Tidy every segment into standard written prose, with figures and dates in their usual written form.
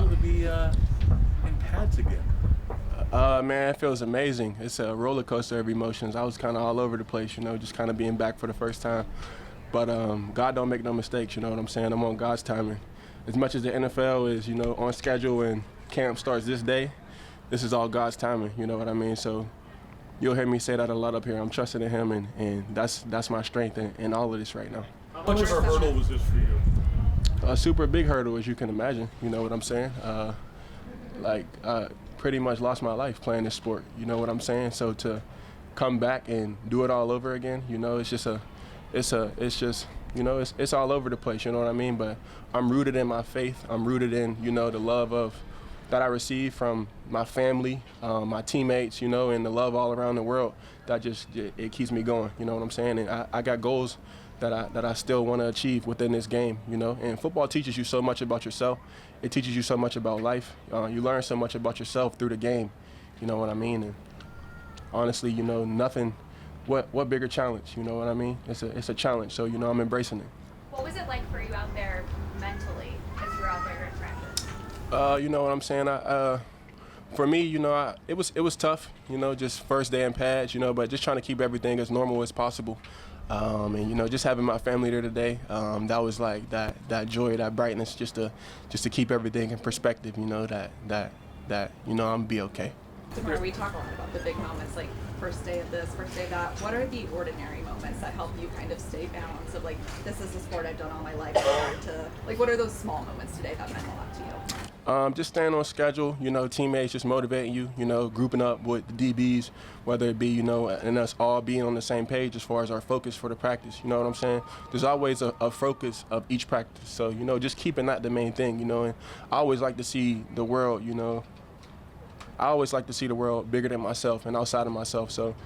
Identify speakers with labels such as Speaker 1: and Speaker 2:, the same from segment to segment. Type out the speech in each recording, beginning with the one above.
Speaker 1: feel to be in pads again?
Speaker 2: Man, it feels amazing. It's a roller coaster of emotions. I was kind of all over the place, just kind of being back for the first time. But God don't make no mistakes, you know what I'm saying? I'm on God's timing. As much as the NFL is, on schedule and camp starts this day, this is all God's timing, you know what I mean? So you'll hear me say that a lot up here. I'm trusting in Him, and that's my strength in all of this right now.
Speaker 1: How much of a hurdle was this for you?
Speaker 2: A super big hurdle, as you can imagine, you know what I'm saying? Pretty much lost my life playing this sport, you know what I'm saying? So to come back and do it all over again, it's all over the place, you know what I mean? But I'm rooted in my faith. I'm rooted in, the love that I receive from my family, my teammates, and the love all around the world. It keeps me going, you know what I'm saying? And I got goals that I still want to achieve within this game, And football teaches you so much about yourself. It teaches you so much about life. You learn so much about yourself through the game, you know what I mean? And honestly, nothing. What bigger challenge? You know what I mean? It's a challenge. So I'm embracing it.
Speaker 3: What was it like for you out there mentally as you were out there in practice?
Speaker 2: You know what I'm saying? For me, it was tough. Just first day in pads. But just trying to keep everything as normal as possible. And just having my family there today, that was like that joy, that brightness, just to keep everything in perspective. That I'm gonna be okay.
Speaker 4: Damar, we talk a lot about the big moments, like first day of this, first day of that. What are the ordinary moments that help you kind of stay balanced? Of like, this is the sport I've done all my life. What are those small moments today that meant a lot to you?
Speaker 2: Just staying on schedule, teammates just motivating you, grouping up with the DBs, whether it be, and us all being on the same page as far as our focus for the practice, you know what I'm saying? There's always a focus of each practice. So, just keeping that the main thing, and I always like to see the world, I always like to see the world bigger than myself and outside of myself. So,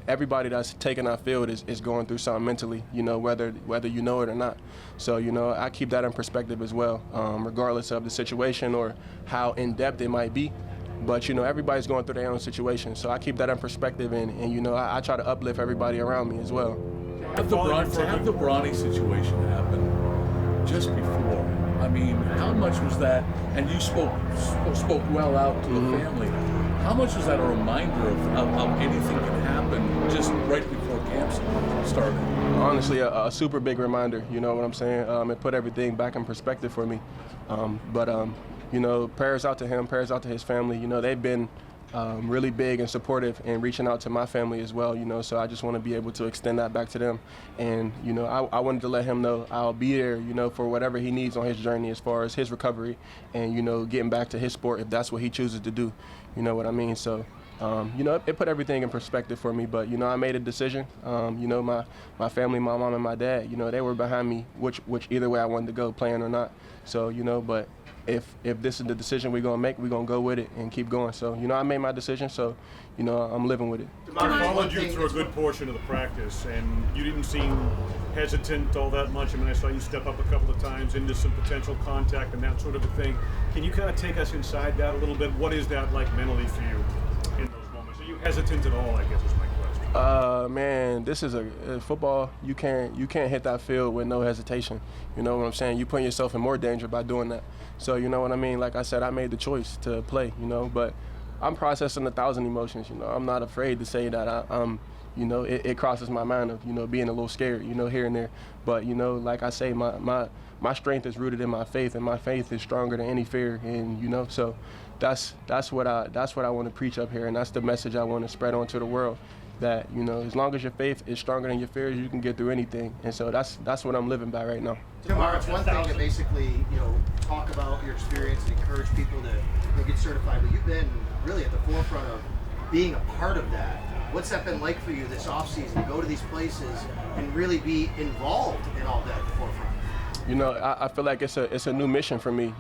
Speaker 2: everybody that's taking our field is going through something mentally, whether you know it or not. So, I keep that in perspective as well, regardless of the situation or how in-depth it might be. But, everybody's going through their own situation. So I keep that in perspective and I try to uplift everybody around me as well.
Speaker 1: To have the Bronny situation happen just before, I mean, how much was that, and you spoke well out to the family, how much was that a reminder of how anything can happen just right before camp started?
Speaker 2: Honestly, a super big reminder, you know what I'm saying? It put everything back in perspective for me. Prayers out to him, prayers out to his family. They've been really big and supportive and reaching out to my family as well, so I just want to be able to extend that back to them. And, I wanted to let him know I'll be there, for whatever he needs on his journey as far as his recovery and, getting back to his sport if that's what he chooses to do, you know what I mean? So, it put everything in perspective for me, but, I made a decision. My family, my mom and my dad, they were behind me, which either way I wanted to go, playing or not. So, but if this is the decision we're going to make, we're going to go with it and keep going. So, I made my decision, so, I'm living with it.
Speaker 5: I followed you through a good portion of the practice, and you didn't seem hesitant all that much. I mean, I saw you step up a couple of times into some potential contact and that sort of a thing. Can you kind of take us inside that a little bit? What is that like mentally for you in those moments? Are you hesitant at all, I guess is my question.
Speaker 2: Man, this is a football. You can't hit that field with no hesitation. You know what I'm saying? You put yourself in more danger by doing that. So, you know what I mean? Like I said, I made the choice to play, but I'm processing 1,000 emotions, I'm not afraid to say that I'm, it crosses my mind of, being a little scared, here and there. But, like I say, my strength is rooted in my faith, and my faith is stronger than any fear. And, so that's what I want to preach up here, and that's the message I want to spread onto the world. That, as long as your faith is stronger than your fears, you can get through anything. And so that's what I'm living by right now.
Speaker 6: Damar, it's one thing to basically, talk about your experience and encourage people to get certified, but you've been really at the forefront of being a part of that. What's that been like for you this offseason, to go to these places and really be involved in all that at the forefront?
Speaker 2: I feel like it's a new mission for me.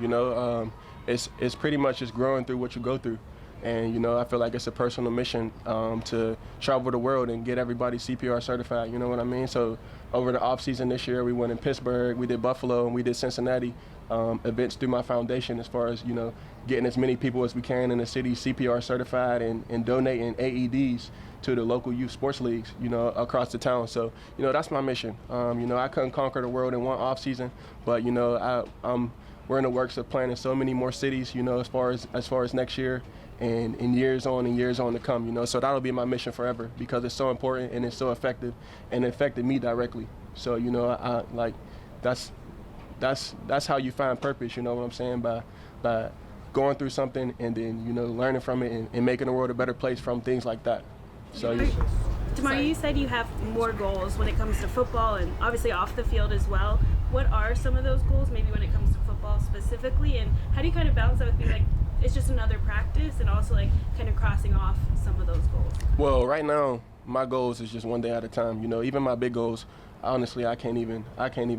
Speaker 2: It's pretty much just growing through what you go through. And, I feel like it's a personal mission to travel the world and get everybody CPR certified, you know what I mean? So over the off season this year, we went in Pittsburgh, we did Buffalo, and we did Cincinnati events through my foundation as far as, getting as many people as we can in the city CPR certified and donating AEDs to the local youth sports leagues, across the town. So, that's my mission. I couldn't conquer the world in one off season, but, we're in the works of planning so many more cities, you know, as far as next year and in years on to come, you know. So that'll be my mission forever because it's so important and it's so effective and it affected me directly. So, you know, I like that's how you find purpose, you know what I'm saying, by going through something and then, you know, learning from it and making the world a better place from things like that. So
Speaker 7: Damar, you said you have more goals when it comes to football and obviously off the field as well. What are some of those goals, maybe when it comes to football specifically, and how do you kind of balance that with being like, it's just another practice, and also like kind of crossing off some of those goals?
Speaker 2: Well, right now, my goals is just one day at a time. You know, even my big goals, honestly, I can't even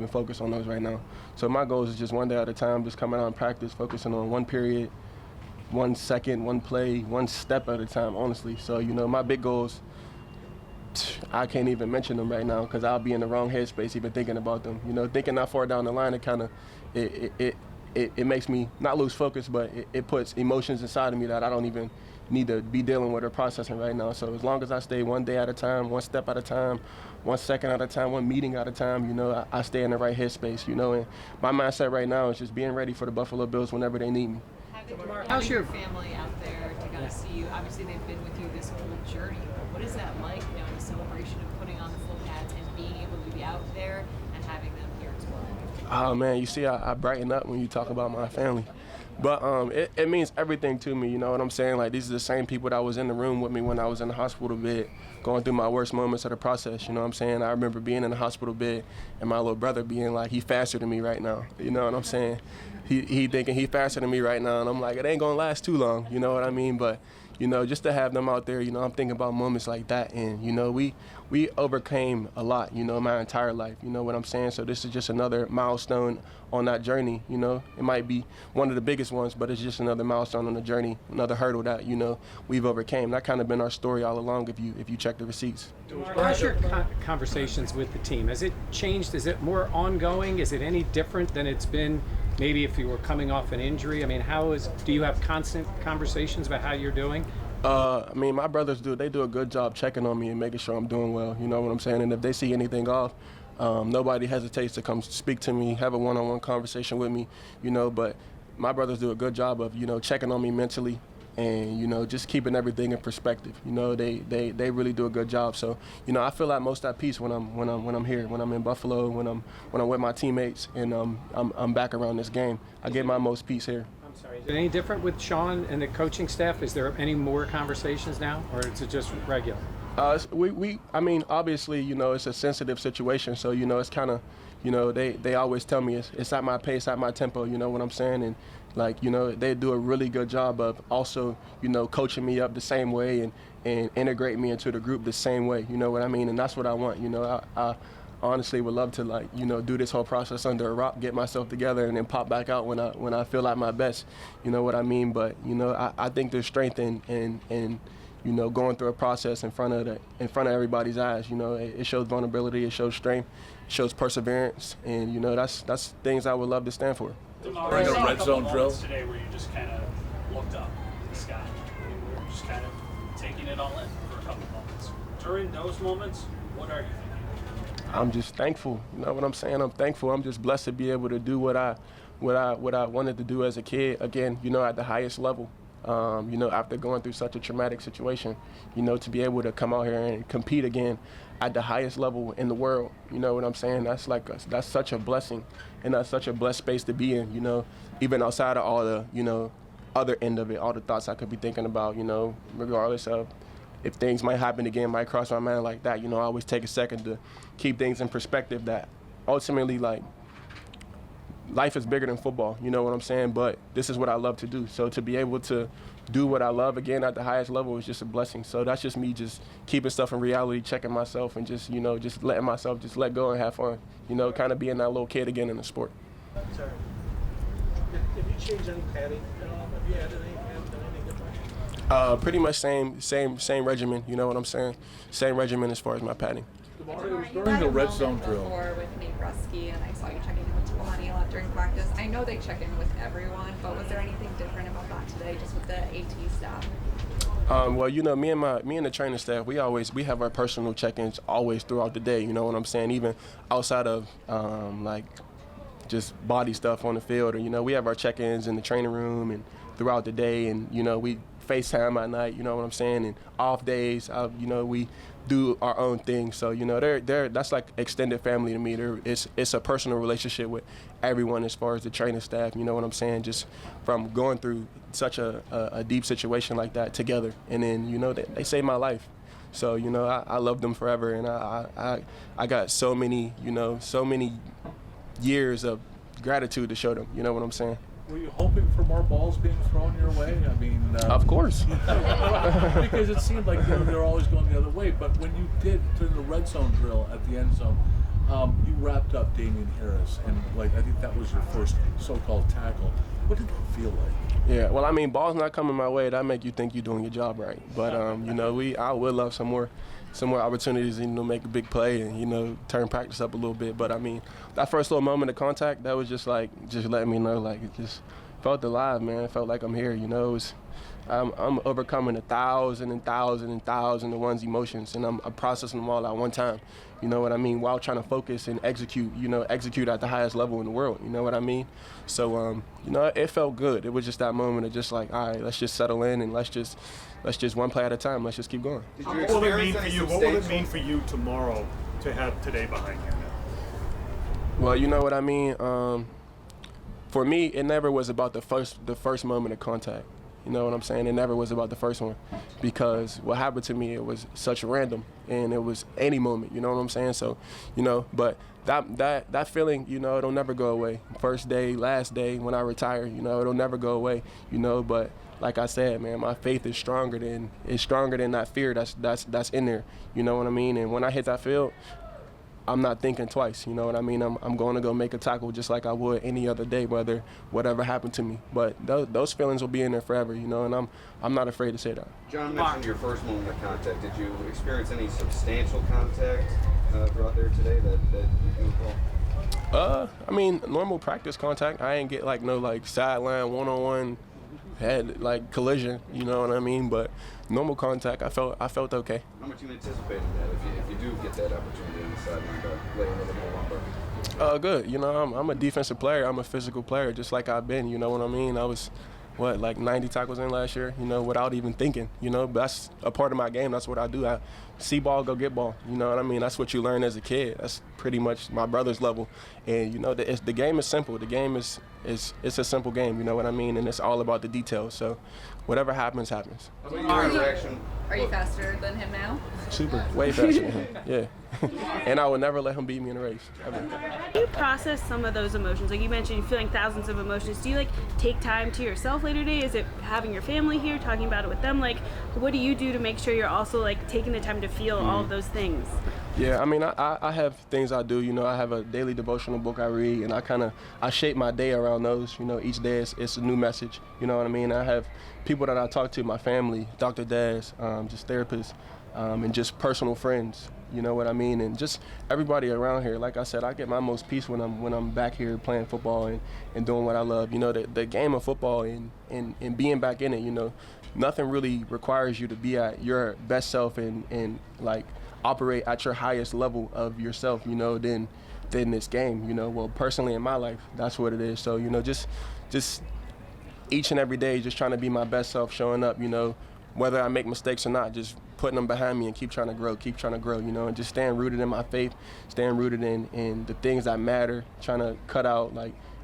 Speaker 2: focus on those right now. So my goals is just one day at a time, just coming out and practice, focusing on one period, 1 second, one play, one step at a time, honestly. So, you know, my big goals, I can't even mention them right now because I'll be in the wrong headspace even thinking about them. You know, thinking that far down the line, it kind of, it makes me not lose focus, but it puts emotions inside of me that I don't even need to be dealing with or processing right now. So as long as I stay one day at a time, one step at a time, 1 second at a time, one meeting at a time, you know, I stay in the right headspace, you know. And my mindset right now is just being ready for the Buffalo Bills whenever they need me.
Speaker 8: How's your family out there to kind of see you? Obviously, they've been with you this whole journey, but what is that like, you know, the celebration of putting on the full hat and being able to be out there and having them here as well?
Speaker 2: Oh, man, you see, I brighten up when you talk about my family. But it means everything to me, you know what I'm saying? Like, these are the same people that was in the room with me when I was in the hospital bed, going through my worst moments of the process, you know what I'm saying? I remember being in the hospital bed and my little brother being like, he faster than me right now, you know what I'm saying? He thinking he faster than me right now, and I'm like, it ain't gonna last too long, you know what I mean? But, you know, just to have them out there, you know, I'm thinking about moments like that, and, you know, we overcame a lot, you know, my entire life, you know what I'm saying? So this is just another milestone on that journey, you know. It might be one of the biggest ones, but it's just another milestone on the journey, another hurdle that, you know, we've overcame. That kind of been our story all along if you check the receipts.
Speaker 9: How's your conversations with the team? Has it changed? Is it more ongoing? Is it any different than it's been maybe if you were coming off an injury? I mean, do you have constant conversations about how you're doing?
Speaker 2: I mean, my brothers do a good job checking on me and making sure I'm doing well, you know what I'm saying? And if they see anything off, nobody hesitates to come speak to me, have a one-on-one conversation with me, you know, but my brothers do a good job of, you know, checking on me mentally and, you know, just keeping everything in perspective. You know, they really do a good job. So, you know, I feel like most at peace when I'm here, when I'm in Buffalo, when I'm with my teammates and I'm back around this game. I get my most peace here.
Speaker 9: I'm sorry. Is it any different with Sean and the coaching staff? Is there any more conversations now, or is it just regular?
Speaker 2: I mean, obviously, you know, it's a sensitive situation, so, you know, it's kind of, you know, they always tell me it's at my pace, at my tempo, you know what I'm saying? And, like, you know, they do a really good job of also, you know, coaching me up the same way and integrate me into the group the same way, you know what I mean? And that's what I want, you know. I honestly would love to, like, you know, do this whole process under a rock, get myself together, and then pop back out when I feel like my best, you know what I mean? But, you know, I think there's strength in you know, going through a process in front of everybody's eyes. You know, it shows vulnerability, it shows strength, it shows perseverance, and, you know, that's things I would love to stand for.
Speaker 1: During a red zone drill
Speaker 10: today, where you just kind of looked up in the sky, and we were just kind of taking it all in for a couple moments. During those moments, what are you thinking?
Speaker 2: I'm just thankful. You know what I'm saying? I'm thankful. I'm just blessed to be able to do what I wanted to do as a kid. Again, you know, at the highest level. You know, after going through such a traumatic situation, you know, to be able to come out here and compete again at the highest level in the world, you know what I'm saying? That's such a blessing, and that's such a blessed space to be in, you know, even outside of all the, you know, other end of it, all the thoughts I could be thinking about, you know, regardless of if things might happen again, might cross my mind like that, you know, I always take a second to keep things in perspective that ultimately, like, life is bigger than football, you know what I'm saying? But this is what I love to do. So to be able to do what I love again at the highest level is just a blessing. So that's just me just keeping stuff in reality, checking myself, and just, you know, just letting myself just let go and have fun. You know, kind of being that little kid again in the sport.
Speaker 11: Sorry. Have you changed any padding at all? Have you added anything different?
Speaker 2: Pretty much same regimen, you know what I'm saying? Same regimen as far as my padding.
Speaker 1: During the red zone drill.
Speaker 4: Before with Nate Brusky, and I saw you checking in with Tawani a lot during practice. I know they check in with everyone, but was there anything different about that today, just with the AT staff?
Speaker 2: Well, you know, me and the training staff, we have our personal check-ins always throughout the day. You know what I'm saying? Even outside of like just body stuff on the field. Or, you know, we have our check-ins in the training room and throughout the day, and, you know, we FaceTime at night, you know what I'm saying? And off days, you know, we do our own thing. So, you know, that's like extended family to me. It's a personal relationship with everyone as far as the training staff, you know what I'm saying? Just from going through such a deep situation like that together. And then, you know, they saved my life. So, you know, I love them forever. And I got so many, you know, so many years of gratitude to show them, you know what I'm saying?
Speaker 1: Were you hoping for more balls being thrown your way? I mean,
Speaker 2: of course.
Speaker 1: Because it seemed like they're always going the other way. But when you did during the red zone drill at the end zone, you wrapped up Damian Harris, and like I think that was your first so-called tackle. What did that feel like?
Speaker 2: Yeah, well, I mean, balls not coming my way, that make you think you're doing your job right. But you know, I would love some more opportunities, you know, make a big play and, you know, turn practice up a little bit. But I mean, that first little moment of contact, that was just letting me know, like, it just felt alive, man. It felt like I'm here, you know. I'm overcoming 1,000 and 1,000 and 1,000 of one's emotions, and I'm processing them all at one time. You know what I mean? While trying to focus and execute at the highest level in the world. You know what I mean? So, you know, it felt good. It was just that moment of just like, all right, let's just settle in and let's just one play at a time. Let's just keep going.
Speaker 5: What will it mean for you? What will it mean for you tomorrow to have today behind you now?
Speaker 2: Well, you know what I mean. For me, it never was about the first moment of contact. You know what I'm saying? It never was about the first one, because what happened to me, it was such random, and it was any moment. You know what I'm saying? So, you know, but that feeling, you know, it'll never go away. First day, last day, when I retire, you know, it'll never go away. You know, but like I said, man, my faith is stronger than that fear that's in there. You know what I mean? And when I hit that field, I'm not thinking twice, you know what I mean? I'm going to go make a tackle just like I would any other day, whatever happened to me. But those feelings will be in there forever, you know, and I'm not afraid to say that.
Speaker 12: John mentioned your first moment of contact. Did you experience any substantial contact throughout there today that you can recall?
Speaker 2: I mean, normal practice contact. I ain't get no sideline one-on-one head collision, you know what I mean? But normal contact, I felt okay.
Speaker 12: How much you anticipating that if you do get that opportunity on the sideline to lay a little more lumber?
Speaker 2: Good. You know, I'm a defensive player. I'm a physical player, just like I've been. You know what I mean? I was 90 tackles in last year, you know, without even thinking, you know. But that's a part of my game. That's what I do. I see ball, go get ball. You know what I mean? That's what you learn as a kid. That's pretty much my brother's level. And, you know, the game is simple. The game is it's a simple game, you know what I mean? And it's all about the details. So whatever happens, happens.
Speaker 4: Are you faster than him now?
Speaker 2: Super. Way faster than him. Yeah. And I would never let him beat me in a race, ever.
Speaker 7: How do you process some of those emotions? Like you mentioned, you're feeling thousands of emotions. Do you take time to yourself later today? Is it having your family here, talking about it with them? What do you do to make sure you're also taking the time to feel all of those things?
Speaker 2: Yeah, I mean, I have things I do. You know, I have a daily devotional book I read, and I shape my day around those. You know, each day it's a new message. You know what I mean? I have people that I talk to, my family, Dr. Daz, just therapists, and just personal friends. You know what I mean? And just everybody around here. Like I said, I get my most peace when I'm back here playing football and doing what I love. You know, the game of football and being back in it, you know, nothing really requires you to be at your best self and operate at your highest level of yourself, you know, than this game, you know. Well, personally in my life, that's what it is. So, you know, just each and every day, just trying to be my best self, showing up, you know, whether I make mistakes or not, just putting them behind me and keep trying to grow, you know, and just staying rooted in my faith, staying rooted in the things that matter, trying to cut out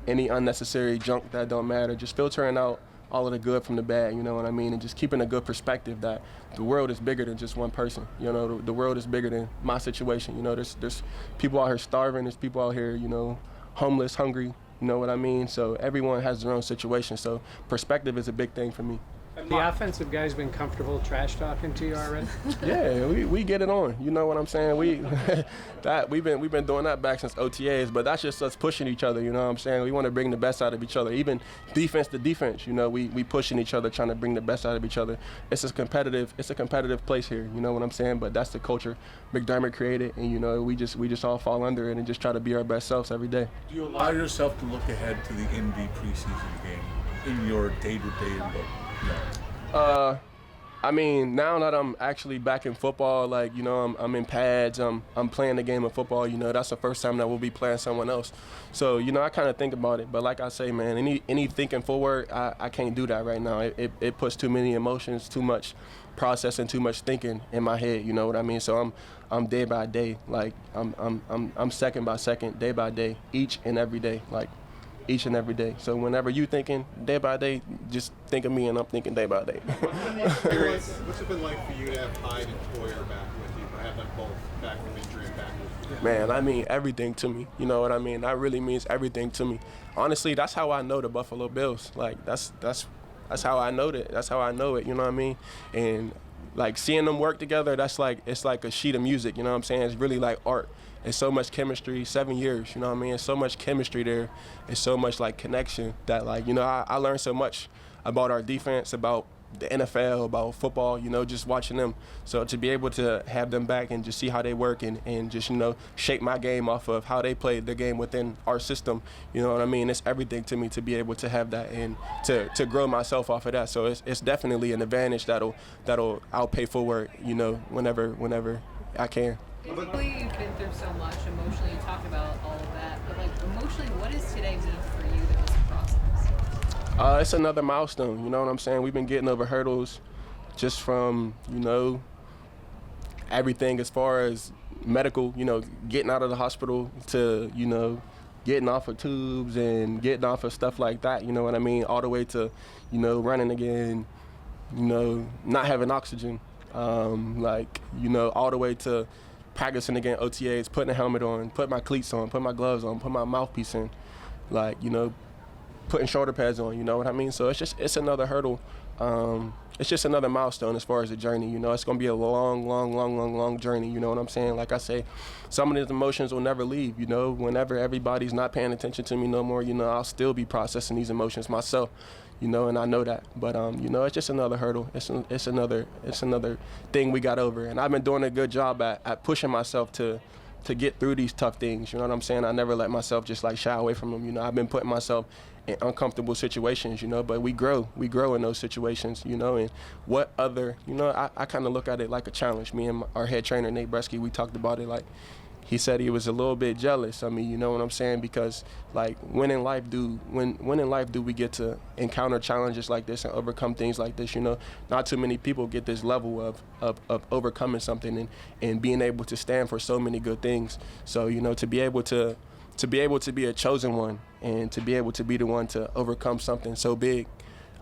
Speaker 2: any unnecessary junk that don't matter, just filtering out all of the good from the bad, you know what I mean, and just keeping a good perspective that the world is bigger than just one person, you know, the world is bigger than my situation, you know, there's people out here starving, there's people out here, you know, homeless, hungry, you know what I mean, so everyone has their own situation, so perspective is a big thing for me.
Speaker 9: Have the offensive guys been comfortable trash talking to you already?
Speaker 2: Yeah, we get it on. You know what I'm saying? We've been doing that back since OTAs, but that's just us pushing each other. You know what I'm saying? We want to bring the best out of each other. Even defense to defense, you know, we pushing each other, trying to bring the best out of each other. It's a competitive place here. You know what I'm saying? But that's the culture McDermott created, and you know we just all fall under it and just try to be our best selves every day.
Speaker 1: Do you allow yourself to look ahead to the Indy preseason game in your day-to-day look?
Speaker 2: I mean, now that I'm actually back in football, like, you know, I'm in pads, I'm playing the game of football, you know, that's the first time that we'll be playing someone else. So, you know, I kind of think about it. But like I say, man, any thinking forward, I can't do that right now. It puts too many emotions, too much processing, too much thinking in my head, you know what I mean? So I'm day by day, like I'm second by second, day by day, each and every day, like each and every day. So whenever you thinking day by day, just think of me and I'm thinking day by day.
Speaker 13: What's it been like for you to have Hyde and Toyer back with you, to have them both back from injury and back with you?
Speaker 2: Man, I mean everything to me. You know what I mean? That really means everything to me. Honestly, that's how I know the Buffalo Bills. Like that's how I know it. That's how I know it. You know what I mean? And like seeing them work together, it's like a sheet of music. You know what I'm saying? It's really like art. It's so much chemistry. 7 years. You know what I mean? It's so much chemistry there. It's so much like connection that like, you know, I learned so much about our defense, about the NFL, about football, you know, just watching them. So to be able to have them back and just see how they work and just, you know, shape my game off of how they play the game within our system, you know what I mean? It's everything to me to be able to have that and to grow myself off of that. So it's definitely an advantage that'll I'll pay forward, you know, whenever I can.
Speaker 8: Physically, you've been through so much. Emotionally, you talked about all of that. But like emotionally, what does today mean for you, this process?
Speaker 2: It's another milestone, you know what I'm saying? We've been getting over hurdles just from, you know, everything as far as medical, you know, getting out of the hospital to, you know, getting off of tubes and getting off of stuff like that, you know what I mean? All the way to, you know, running again, you know, not having oxygen, like, you know, all the way to practicing again, OTAs, putting a helmet on, put my cleats on, put my gloves on, put my mouthpiece in, like, you know, putting shoulder pads on, you know what I mean? So it's another hurdle. It's just another milestone as far as the journey, you know. It's going to be a long journey, you know what I'm saying? Like I say, some of these emotions will never leave, you know. Whenever everybody's not paying attention to me no more, you know, I'll still be processing these emotions myself, you know, and I know that. But, you know, it's just another hurdle. It's another thing we got over. And I've been doing a good job at pushing myself to get through these tough things, you know what I'm saying? I never let myself just like shy away from them, you know. I've been putting myself in uncomfortable situations, you know, but we grow in those situations, you know. And what other, you know, I kind of look at it like a challenge. Me and our head trainer, Nate Bresky, we talked about it like, he said he was a little bit jealous. I mean, you know what I'm saying? Because like when in life do we get to encounter challenges like this and overcome things like this, you know? Not too many people get this level of overcoming something and being able to stand for so many good things. So, you know, to be able to be a chosen one and to be able to be the one to overcome something so big,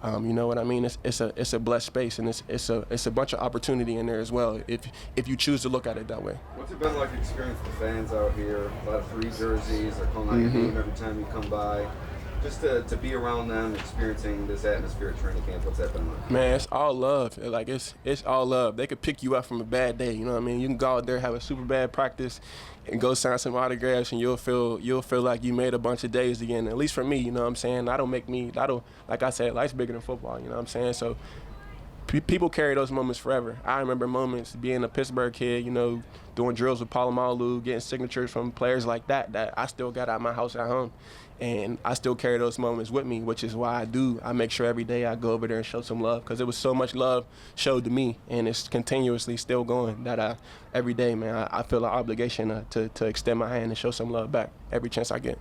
Speaker 2: you know what I mean? It's a blessed space, and it's a bunch of opportunity in there as well if you choose to look at it that way.
Speaker 12: What's it been like experiencing the fans out here? A lot of free jerseys, they're calling out your name every time you come by. Just to be around them, experiencing this atmosphere at training camp, what's that been like?
Speaker 2: Man, it's all love. Like it's all love. They could pick you up from a bad day. You know what I mean? You can go out there, have a super bad practice, and go sign some autographs, and you'll feel like you made a bunch of days again. At least for me, you know what I'm saying? Like I said, life's bigger than football. You know what I'm saying? So people carry those moments forever. I remember moments being a Pittsburgh kid, you know, doing drills with Palomalu, getting signatures from players like that I still got out of my house at home. And I still carry those moments with me, which is why I make sure every day I go over there and show some love, because it was so much love showed to me, and it's continuously still going, that every day, man, I feel an obligation to extend my hand and show some love back every chance I get.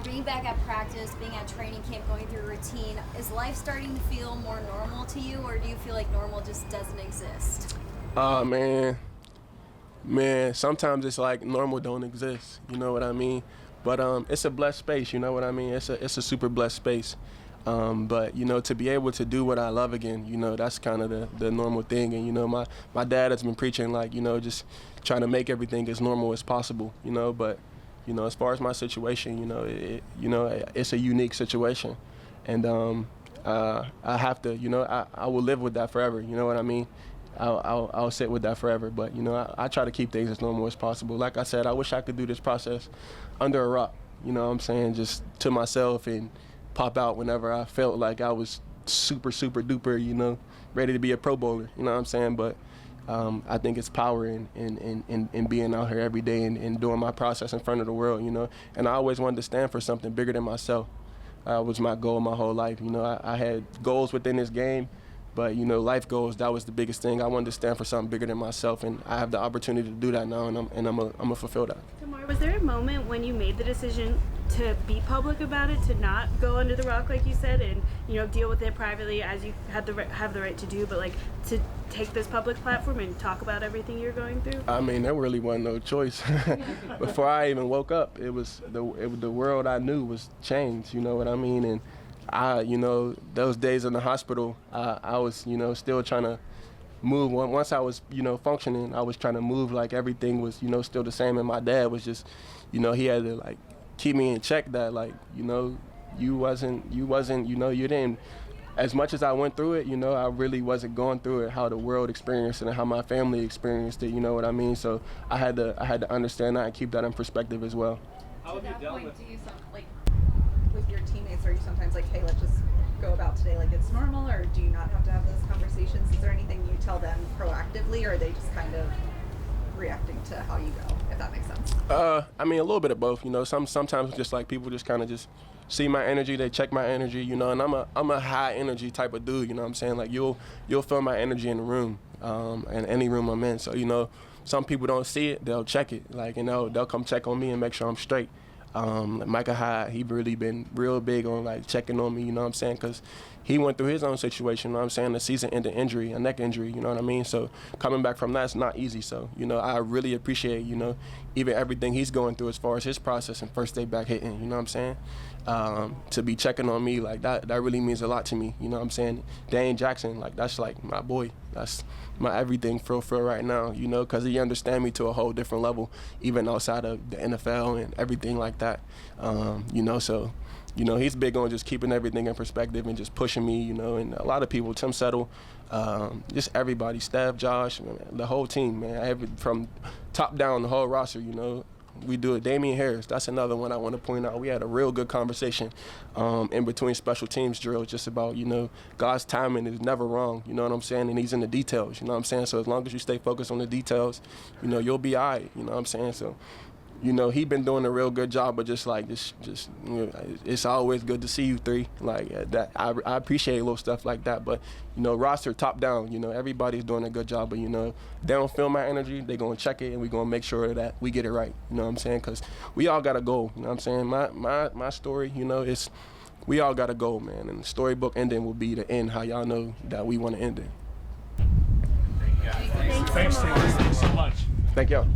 Speaker 14: Being back at practice, being at training camp, going through routine, is life starting to feel more normal to you, or do you feel like normal just doesn't exist?
Speaker 2: Man, sometimes it's like normal don't exist, you know what I mean? But it's a blessed space, you know what I mean? It's a super blessed space. But, you know, to be able to do what I love again, you know, that's kind of the normal thing. And, you know, my dad has been preaching, like, you know, just trying to make everything as normal as possible, you know. But, you know, as far as my situation, you know, it's a unique situation. And I have to, you know, I will live with that forever, you know what I mean? I'll sit with that forever. But, you know, I try to keep things as normal as possible. Like I said, I wish I could do this process under a rock, you know what I'm saying, just to myself, and pop out whenever I felt like I was super duper, you know, ready to be a Pro Bowler, you know what I'm saying? But I think it's power in being out here every day and doing my process in front of the world, you know. And I always wanted to stand for something bigger than myself. Was my goal my whole life, you know. I had goals within this game But, you know, life goals, that was the biggest thing. I wanted to stand for something bigger than myself, and I have the opportunity to do that now, and I'm gonna fulfill that.
Speaker 7: Damar, was there a moment when you made the decision to be public about it, to not go under the rock, like you said, and, you know, deal with it privately as you have the right to do, but, like, to take this public platform and talk about everything you're going through?
Speaker 2: I mean, there really wasn't no choice. Before I even woke up, it was the world I knew was changed, you know what I mean? And I, you know, those days in the hospital, I was, you know, still trying to move. Once I was, you know, functioning, I was trying to move like everything was, you know, still the same. And my dad was just, you know, he had to, like, keep me in check that, like, you know, you wasn't, you know, you didn't, as much as I went through it, you know, I really wasn't going through it how the world experienced it and how my family experienced it, you know what I mean? So I had to understand that and keep that in perspective as well.
Speaker 4: To that point, do you like with your teammates, are you sometimes like, hey, let's just go about today like it's normal, or do you not have to have those conversations? Is there anything you tell them proactively, or are they just kind of reacting to how you go, if that makes sense?
Speaker 2: I mean, a little bit of both, you know. Sometimes just like people just kind of just see my energy, they check my energy, you know, and I'm a high energy type of dude, you know what I'm saying? Like you'll feel my energy in the room, in any room I'm in. So, you know, some people don't see it, they'll check it, like, you know, they'll come check on me and make sure I'm straight. Micah Hyde, he really been real big on, like, checking on me, you know what I'm saying? Because he went through his own situation, you know what I'm saying? A season-ending injury, a neck injury, you know what I mean? So coming back from that's not easy. So, you know, I really appreciate, you know, even everything he's going through as far as his process and first day back hitting, you know what I'm saying? To be checking on me, like, that really means a lot to me, you know what I'm saying? Dane Jackson, like, that's, like, my boy. That's my everything for right now, you know, because he understands me to a whole different level, even outside of the NFL and everything like that, you know, so, you know, he's big on just keeping everything in perspective and just pushing me, you know, and a lot of people, Tim Settle, just everybody, Steph, Josh, man, the whole team, man, from top down, the whole roster, you know. We do it. Damian Harris, that's another one I want to point out. We had a real good conversation in between special teams drills just about, you know, God's timing is never wrong, you know what I'm saying? And he's in the details, you know what I'm saying? So as long as you stay focused on the details, you know, you'll be all right, you know what I'm saying? So, you know, he been doing a real good job, but just you know, it's always good to see you three. Like that, I appreciate little stuff like that. But, you know, roster top down, you know, everybody's doing a good job. But, you know, they don't feel my energy, they gonna check it, and we gonna make sure that we get it right. You know what I'm saying? Because we all got a goal. You know what I'm saying? My story, you know, it's we all got a goal, man. And the storybook ending will be the end. How y'all know that we want to end it.
Speaker 10: Thanks so much.
Speaker 2: Thank y'all.